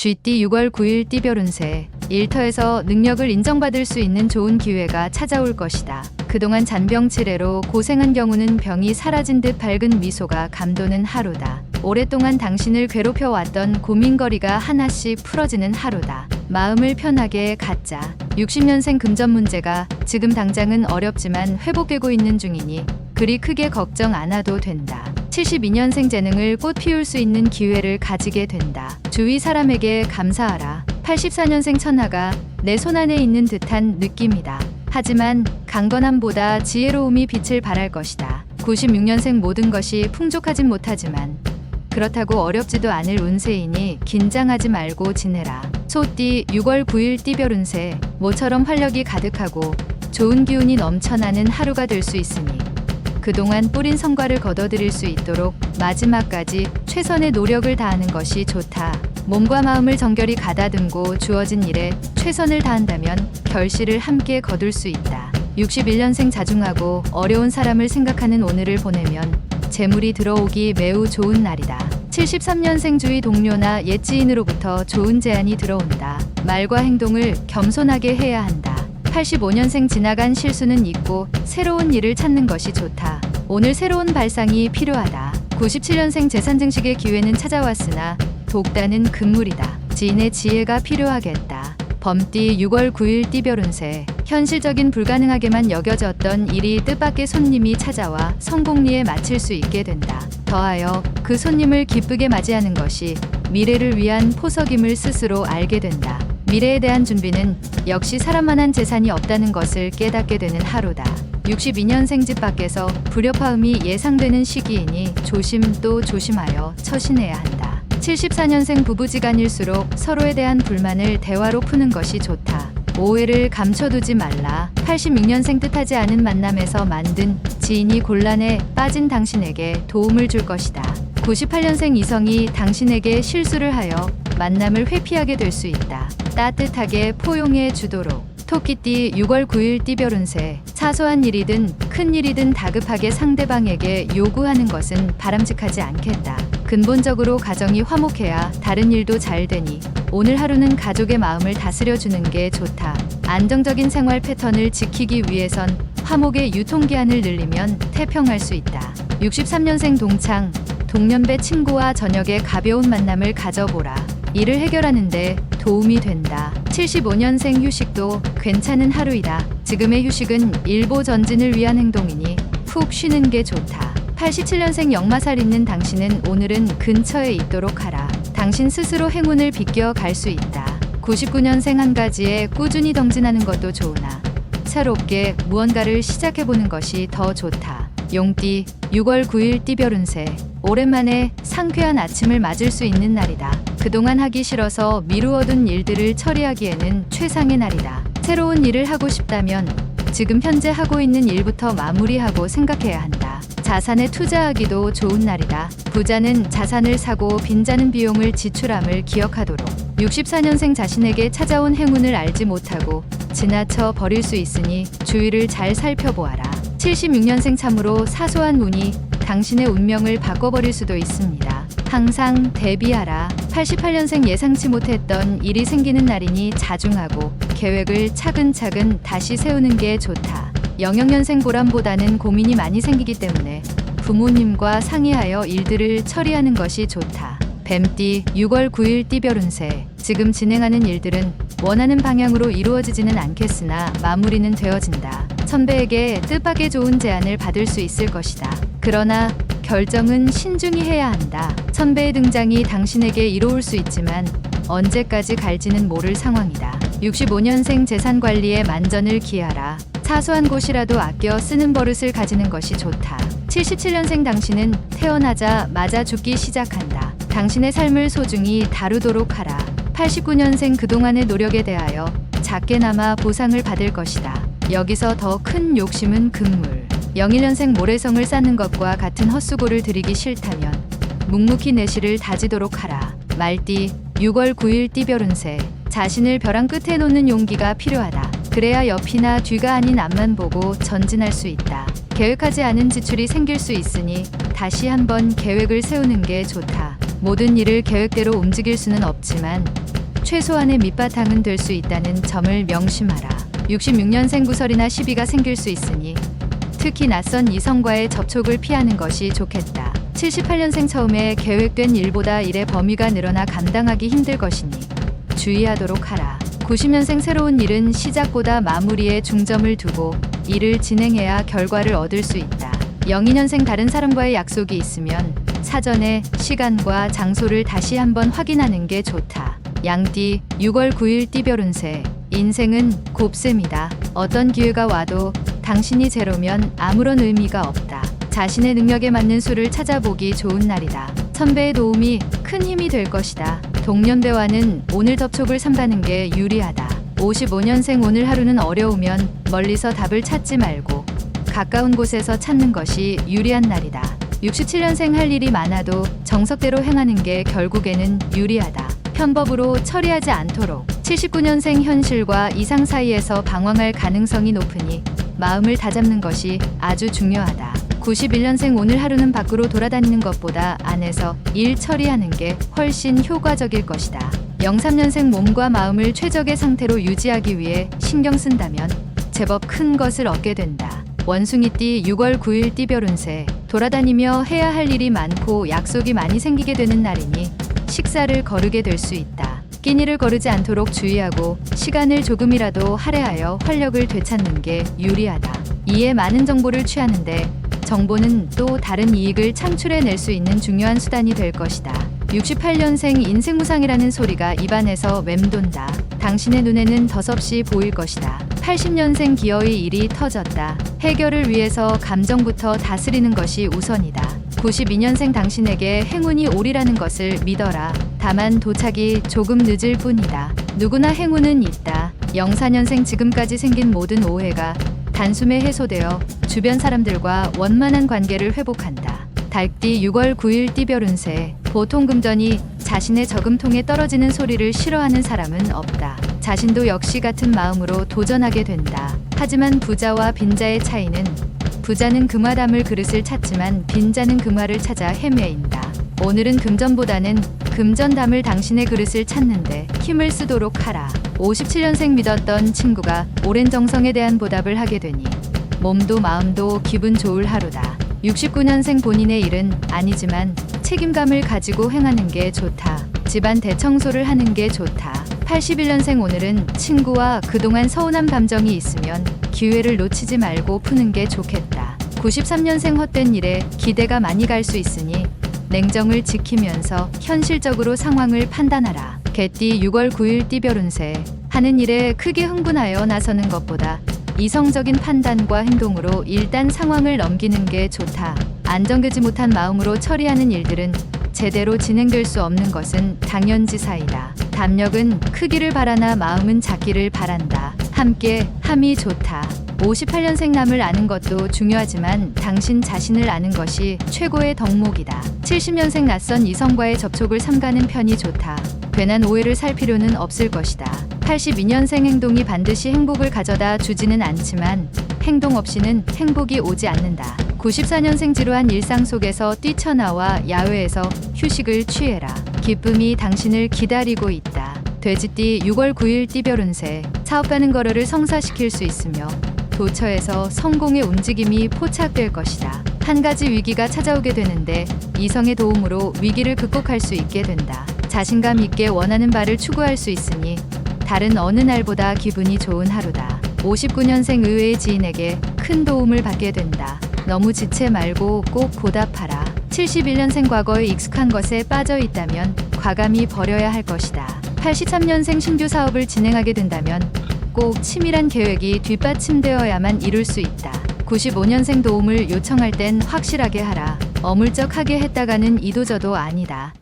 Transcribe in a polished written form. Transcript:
GT 6월 9일 띠별 운세. 일터에서 능력을 인정받을 수 있는 좋은 기회가 찾아올 것이다. 그동안 잔병치레로 고생한 경우는 병이 사라진 듯 밝은 미소가 감도는 하루다. 오랫동안 당신을 괴롭혀왔던 고민거리가 하나씩 풀어지는 하루다. 마음을 편하게 갖자. 60년생 금전 문제가 지금 당장은 어렵지만 회복되고 있는 중이니 그리 크게 걱정 안 해도 된다. 72년생 재능을 꽃 피울 수 있는 기회를 가지게 된다. 주위 사람에게 감사하라. 84년생 천하가 내 손안에 있는 듯한 느낌이다. 하지만 강건함보다 지혜로움이 빛을 발할 것이다. 96년생 모든 것이 풍족하진 못하지만 그렇다고 어렵지도 않을 운세이니 긴장하지 말고 지내라. 소띠 6월 9일 띠별 운세. 모처럼 활력이 가득하고 좋은 기운이 넘쳐나는 하루가 될 수 있으니 그동안 뿌린 성과를 거둬들일 수 있도록 마지막까지 최선의 노력을 다하는 것이 좋다. 몸과 마음을 정결히 가다듬고 주어진 일에 최선을 다한다면 결실을 함께 거둘 수 있다. 61년생 자중하고 어려운 사람을 생각하는 오늘을 보내면 재물이 들어오기 매우 좋은 날이다. 73년생 주위 동료나 옛 지인으로부터 좋은 제안이 들어온다. 말과 행동을 겸손하게 해야 한다. 85년생 지나간 실수는 잊고 새로운 일을 찾는 것이 좋다. 오늘 새로운 발상이 필요하다. 97년생 재산 증식의 기회는 찾아왔으나 독단은 금물이다. 지인의 지혜가 필요하겠다. 범띠 6월 9일 띠별 운세. 현실적인 불가능하게만 여겨졌던 일이 뜻밖의 손님이 찾아와 성공리에 마칠 수 있게 된다. 더하여 그 손님을 기쁘게 맞이하는 것이 미래를 위한 포석임을 스스로 알게 된다. 미래에 대한 준비는 역시 사람만한 재산이 없다는 것을 깨닫게 되는 하루다. 62년생 집 밖에서 불협화음이 예상되는 시기이니 조심 또 조심하여 처신해야 한다. 74년생 부부지간일수록 서로에 대한 불만을 대화로 푸는 것이 좋다. 오해를 감춰두지 말라. 86년생 뜻하지 않은 만남에서 만든 지인이 곤란에 빠진 당신에게 도움을 줄 것이다. 98년생 이성이 당신에게 실수를 하여 만남을 회피하게 될 수 있다. 따뜻하게 포용해 주도록. 토끼띠 6월 9일 띠별 운세. 사소한 일이든 큰 일이든 다급하게 상대방에게 요구하는 것은 바람직하지 않겠다. 근본적으로 가정이 화목해야 다른 일도 잘 되니 오늘 하루는 가족의 마음을 다스려주는 게 좋다. 안정적인 생활 패턴을 지키기 위해선 화목의 유통기한을 늘리면 태평할 수 있다. 63년생 동창, 동년배 친구와 저녁에 가벼운 만남을 가져보라. 일을 해결하는데 도움이 된다. 75년생 휴식도 괜찮은 하루이다. 지금의 휴식은 일보 전진을 위한 행동이니 푹 쉬는 게 좋다. 87년생 역마살 있는 당신은 오늘은 근처에 있도록 하라. 당신 스스로 행운을 비껴 갈 수 있다. 99년생 한 가지에 꾸준히 정진하는 것도 좋으나 새롭게 무언가를 시작해보는 것이 더 좋다. 용띠 6월 9일 띠별 운세. 오랜만에 상쾌한 아침을 맞을 수 있는 날이다. 그동안 하기 싫어서 미루어둔 일들을 처리하기에는 최상의 날이다. 새로운 일을 하고 싶다면 지금 현재 하고 있는 일부터 마무리하고 생각해야 한다. 자산에 투자하기도 좋은 날이다. 부자는 자산을 사고 빈자는 비용을 지출함을 기억하도록. 64년생 자신에게 찾아온 행운을 알지 못하고 지나쳐 버릴 수 있으니 주위를 잘 살펴보아라. 76년생 참으로 사소한 운이 당신의 운명을 바꿔버릴 수도 있습니다. 항상 대비하라. 88년생 예상치 못했던 일이 생기는 날이니 자중하고 계획을 차근차근 다시 세우는 게 좋다. 00년생 보람보다는 고민이 많이 생기기 때문에 부모님과 상의하여 일들을 처리하는 것이 좋다. 뱀띠 6월 9일 띠별 운세. 지금 진행하는 일들은 원하는 방향으로 이루어지지는 않겠으나 마무리는 되어진다. 선배에게 뜻밖의 좋은 제안을 받을 수 있을 것이다. 그러나 결정은 신중히 해야 한다. 선배의 등장이 당신에게 이로울 수 있지만 언제까지 갈지는 모를 상황이다. 65년생 재산 관리에 만전을 기하라. 사소한 곳이라도 아껴 쓰는 버릇을 가지는 것이 좋다. 77년생 당신은 태어나자마자 죽기 시작한다. 당신의 삶을 소중히 다루도록 하라. 89년생 그동안의 노력에 대하여 작게나마 보상을 받을 것이다. 여기서 더 큰 욕심은 금물. 01년생 모래성을 쌓는 것과 같은 헛수고를 들이기 싫다면 묵묵히 내실을 다지도록 하라. 말띠 6월 9일 띠별 운세. 자신을 벼랑 끝에 놓는 용기가 필요하다. 그래야 옆이나 뒤가 아닌 앞만 보고 전진할 수 있다. 계획하지 않은 지출이 생길 수 있으니 다시 한번 계획을 세우는 게 좋다. 모든 일을 계획대로 움직일 수는 없지만 최소한의 밑바탕은 될 수 있다는 점을 명심하라. 66년생 구설이나 시비가 생길 수 있으니 특히 낯선 이성과의 접촉을 피하는 것이 좋겠다. 78년생 처음에 계획된 일보다 일의 범위가 늘어나 감당하기 힘들 것이니 주의하도록 하라. 90년생 새로운 일은 시작보다 마무리에 중점을 두고 일을 진행해야 결과를 얻을 수 있다. 02년생 다른 사람과의 약속이 있으면 사전에 시간과 장소를 다시 한번 확인하는 게 좋다. 양띠 6월 9일 띠별 운세. 인생은 곱셈이다. 어떤 기회가 와도 당신이 제로면 아무런 의미가 없다. 자신의 능력에 맞는 수를 찾아보기 좋은 날이다. 선배의 도움이 큰 힘이 될 것이다. 동년배와는 오늘 접촉을 삼가는 게 유리하다. 55년생 오늘 하루는 어려우면 멀리서 답을 찾지 말고 가까운 곳에서 찾는 것이 유리한 날이다. 67년생 할 일이 많아도 정석대로 행하는 게 결국에는 유리하다. 편법으로 처리하지 않도록. 79년생 현실과 이상 사이에서 방황할 가능성이 높으니 마음을 다잡는 것이 아주 중요하다. 91년생 오늘 하루는 밖으로 돌아다니는 것보다 안에서 일 처리하는 게 훨씬 효과적일 것이다. 03년생 몸과 마음을 최적의 상태로 유지하기 위해 신경 쓴다면 제법 큰 것을 얻게 된다. 원숭이띠 6월 9일 띠별 운세. 돌아다니며 해야 할 일이 많고 약속이 많이 생기게 되는 날이니 식사를 거르게 될 수 있다. 끼니를 거르지 않도록 주의하고 시간을 조금이라도 할애하여 활력을 되찾는 게 유리하다. 이에 많은 정보를 취하는데 정보는 또 다른 이익을 창출해낼 수 있는 중요한 수단이 될 것이다. 68년생 인생무상이라는 소리가 입안에서 맴돈다. 당신의 눈에는 덧없이 보일 것이다. 80년생 기어이 일이 터졌다. 해결을 위해서 감정부터 다스리는 것이 우선이다. 92년생 당신에게 행운이 오리라는 것을 믿어라. 다만 도착이 조금 늦을 뿐이다. 누구나 행운은 있다. 04년생 지금까지 생긴 모든 오해가 단숨에 해소되어 주변 사람들과 원만한 관계를 회복한다. 달띠 6월 9일 띠별 운세. 보통 금전이 자신의 저금통에 떨어지는 소리를 싫어하는 사람은 없다. 자신도 역시 같은 마음으로 도전하게 된다. 하지만 부자와 빈자의 차이는 부자는 금화 담을 그릇을 찾지만 빈자는 금화를 찾아 헤매인다. 오늘은 금전보다는 금전 담을 당신의 그릇을 찾는데 힘을 쓰도록 하라. 57년생 믿었던 친구가 오랜 정성에 대한 보답을 하게 되니 몸도 마음도 기분 좋을 하루다. 69년생 본인의 일은 아니지만 책임감을 가지고 행하는 게 좋다. 집안 대청소를 하는 게 좋다. 81년생 오늘은 친구와 그동안 서운한 감정이 있으면 기회를 놓치지 말고 푸는 게 좋겠다. 93년생 헛된 일에 기대가 많이 갈 수 있으니 냉정을 지키면서 현실적으로 상황을 판단하라. 개띠 6월 9일 띠별 운세. 하는 일에 크게 흥분하여 나서는 것보다 이성적인 판단과 행동으로 일단 상황을 넘기는 게 좋다. 안정되지 못한 마음으로 처리하는 일들은 제대로 진행될 수 없는 것은 당연지사이다. 담력은 크기를 바라나 마음은 작기를 바란다. 함께 함이 좋다. 58년생 남을 아는 것도 중요하지만 당신 자신을 아는 것이 최고의 덕목이다. 70년생 낯선 이성과의 접촉을 삼가는 편이 좋다. 괜한 오해를 살 필요는 없을 것이다. 82년생 행동이 반드시 행복을 가져다 주지는 않지만 행동 없이는 행복이 오지 않는다. 94년생 지루한 일상 속에서 뛰쳐나와 야외에서 휴식을 취해라. 기쁨이 당신을 기다리고 있다. 돼지띠 6월 9일 띠별 운세. 사업가는 거래를 성사시킬 수 있으며 도처에서 성공의 움직임이 포착될 것이다. 한 가지 위기가 찾아오게 되는데 이성의 도움으로 위기를 극복할 수 있게 된다. 자신감 있게 원하는 바를 추구할 수 있으니 다른 어느 날보다 기분이 좋은 하루다. 59년생 의외의 지인에게 큰 도움을 받게 된다. 너무 지체 말고 꼭 보답하라. 71년생 과거에 익숙한 것에 빠져 있다면 과감히 버려야 할 것이다. 83년생 신규 사업을 진행하게 된다면 꼭 치밀한 계획이 뒷받침되어야만 이룰 수 있다. 95년생 도움을 요청할 땐 확실하게 하라. 어물쩍하게 했다가는 이도저도 아니다.